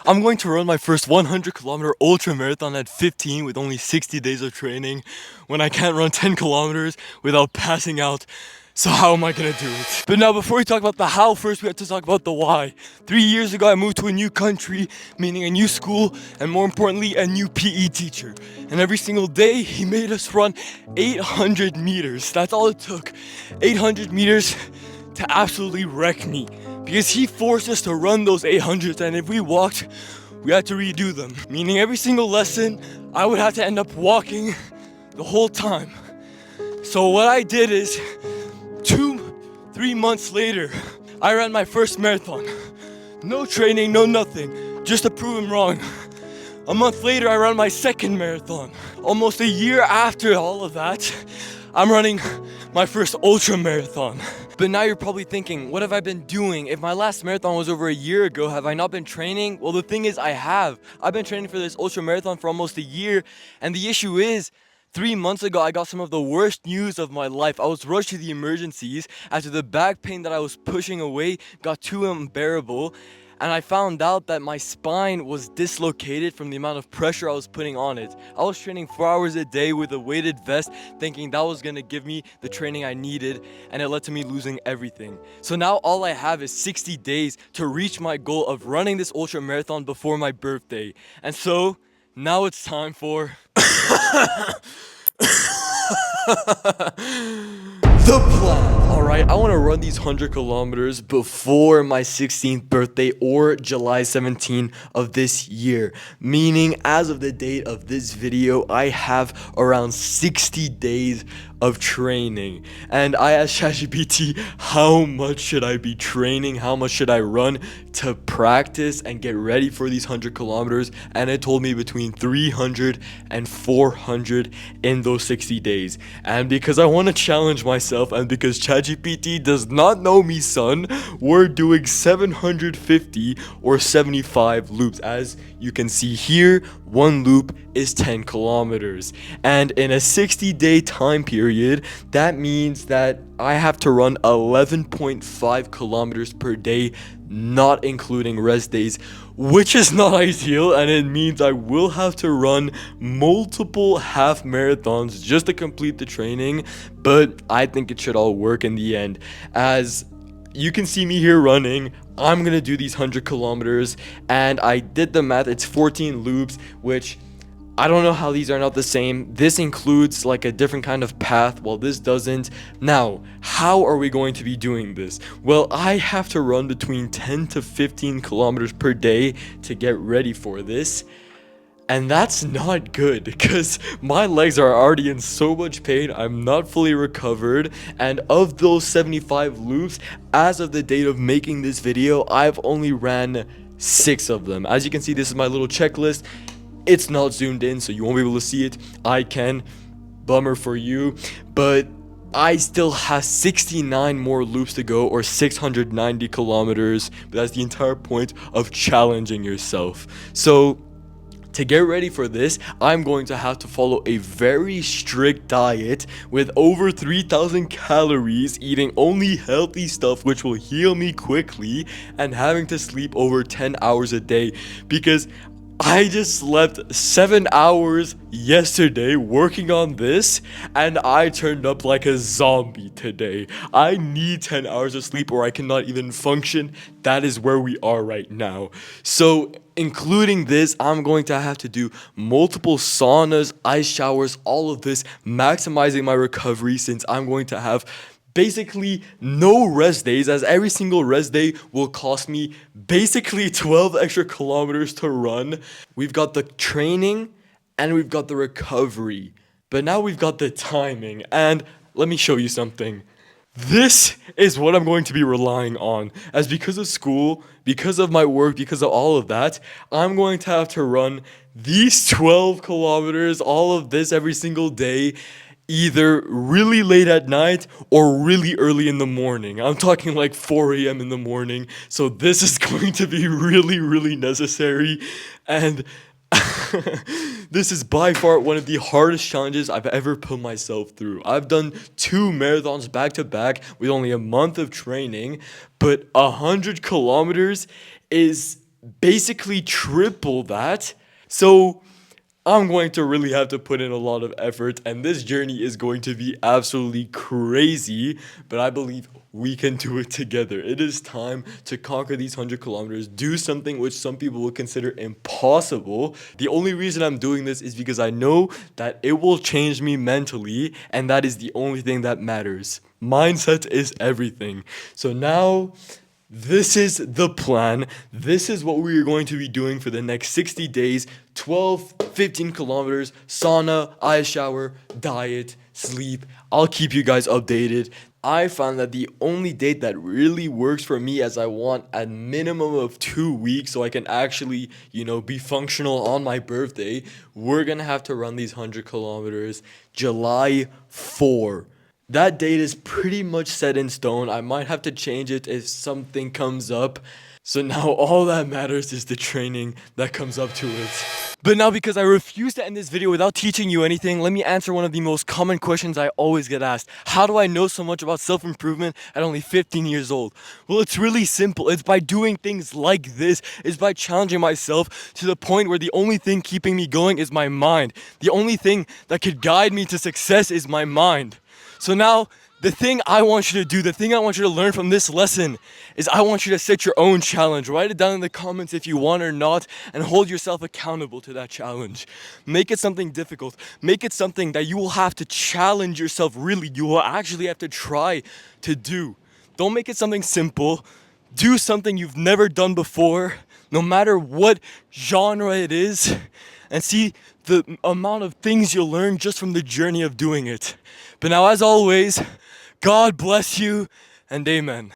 I'm going to run my first 100-kilometer ultra marathon at 15 with only 60 days of training when I can't run 10 kilometers without passing out. So how am I gonna do it? But now before we talk about the how, first we have to talk about the why. 3 years ago I moved to a new country, meaning a new school, and more importantly a new PE teacher. And every single day he made us run 800 meters. That's all it took. 800 meters to absolutely wreck me. Because he forced us to run those 800s, and if we walked, we had to redo them. Meaning every single lesson, I would have to end up walking the whole time. So what I did is, 3 months later, I ran my first marathon. No training, no nothing, just to prove him wrong. A month later, I ran my second marathon. Almost a year after all of that, I'm running my first ultra marathon. But now you're probably thinking, what have I been doing? If my last marathon was over a year ago, have I not been training? Well, the thing is, I have. I've been training for this ultra marathon for almost a year, and the issue is, 3 months ago, I got some of the worst news of my life. I was rushed to the emergencies after the back pain that I was pushing away got too unbearable. And I found out that my spine was dislocated from the amount of pressure I was putting on it. I was training 4 hours a day with a weighted vest, thinking that was gonna give me the training I needed, and it led to me losing everything. So now all I have is 60 days to reach my goal of running this ultra marathon before my birthday. And so now it's time for the plan. Alright, I want to run these 100 kilometers before my 16th birthday or July 17th of this year. Meaning, as of the date of this video, I have around 60 days of training. And I asked ChatGPT, how much should I be training? How much should I run to practice and get ready for these 100 kilometers? And it told me between 300 and 400 in those 60 days. And because I want to challenge myself, and because ChatGPT does not know me, son, we're doing 750 or 75 loops. As you can see here, one loop is 10 kilometers. And in a 60-day time period, that means that I have to run 11.5 kilometers per day, not including rest days, which is not ideal, and it means I will have to run multiple half marathons just to complete the training, but I think it should all work in the end. As you can see me here running, I'm gonna do these 100 kilometers, and I did the math, it's 14 loops, which I don't know how these are not the same. This includes like a different kind of path, while this doesn't. Now, how are we going to be doing this? Well, I have to run between 10 to 15 kilometers per day to get ready for this. And that's not good because my legs are already in so much pain. I'm not fully recovered. And of those 75 loops, as of the date of making this video, I've only ran 6 of them. As you can see, this is my little checklist. It's not zoomed in, so you won't be able to see it. I can. Bummer for you. But I still have 69 more loops to go, or 690 kilometers. But that's the entire point of challenging yourself. So to get ready for this, I'm going to have to follow a very strict diet with over 3,000 calories, eating only healthy stuff which will heal me quickly, and having to sleep over 10 hours a day because I just slept 7 hours yesterday working on this, and I turned up like a zombie today. I need 10 hours of sleep or I cannot even function. That is where we are right now. So, including this, I'm going to have to do multiple saunas, ice showers, all of this, maximizing my recovery since I'm going to have basically no rest days, as every single rest day will cost me basically 12 extra kilometers to run. We've got the training and we've got the recovery, but now we've got the timing. And let me show you something. This is what I'm going to be relying on, as because of school, because of my work, because of all of that, I'm going to have to run these 12 kilometers, all of this every single day, either really late at night or really early in the morning. I'm talking like 4 a.m. in the morning. So this is going to be really, really necessary. And this is by far one of the hardest challenges I've ever put myself through. I've done 2 marathons back to back with only a month of training, but 100 kilometers is basically triple that. So I'm going to really have to put in a lot of effort, and this journey is going to be absolutely crazy, but I believe we can do it together. It is time to conquer these 100 kilometers, do something which some people would consider impossible. The only reason I'm doing this is because I know that it will change me mentally, and that is the only thing that matters. Mindset is everything. So now, this is the plan. This is what we are going to be doing for the next 60 days. 12, 15 kilometers, sauna, ice shower, diet, sleep. I'll keep you guys updated. I found that the only date that really works for me, as I want a minimum of 2 weeks so I can actually, be functional on my birthday, we're gonna have to run these 100 kilometers July 4. That date is pretty much set in stone. I might have to change it if something comes up. So now all that matters is the training that comes up to it. But now, because I refuse to end this video without teaching you anything, let me answer one of the most common questions I always get asked. How do I know so much about self-improvement at only 15 years old? Well, it's really simple. It's by doing things like this. It's by challenging myself to the point where the only thing keeping me going is my mind. The only thing that could guide me to success is my mind. So now, the thing I want you to do, the thing I want you to learn from this lesson is I want you to set your own challenge. Write it down in the comments if you want or not, and hold yourself accountable to that challenge. Make it something difficult. Make it something that you will have to challenge yourself really. You will actually have to try to do. Don't make it something simple. Do something you've never done before, no matter what genre it is, and see the amount of things you'll learn just from the journey of doing it. But now, as always, God bless you, and amen.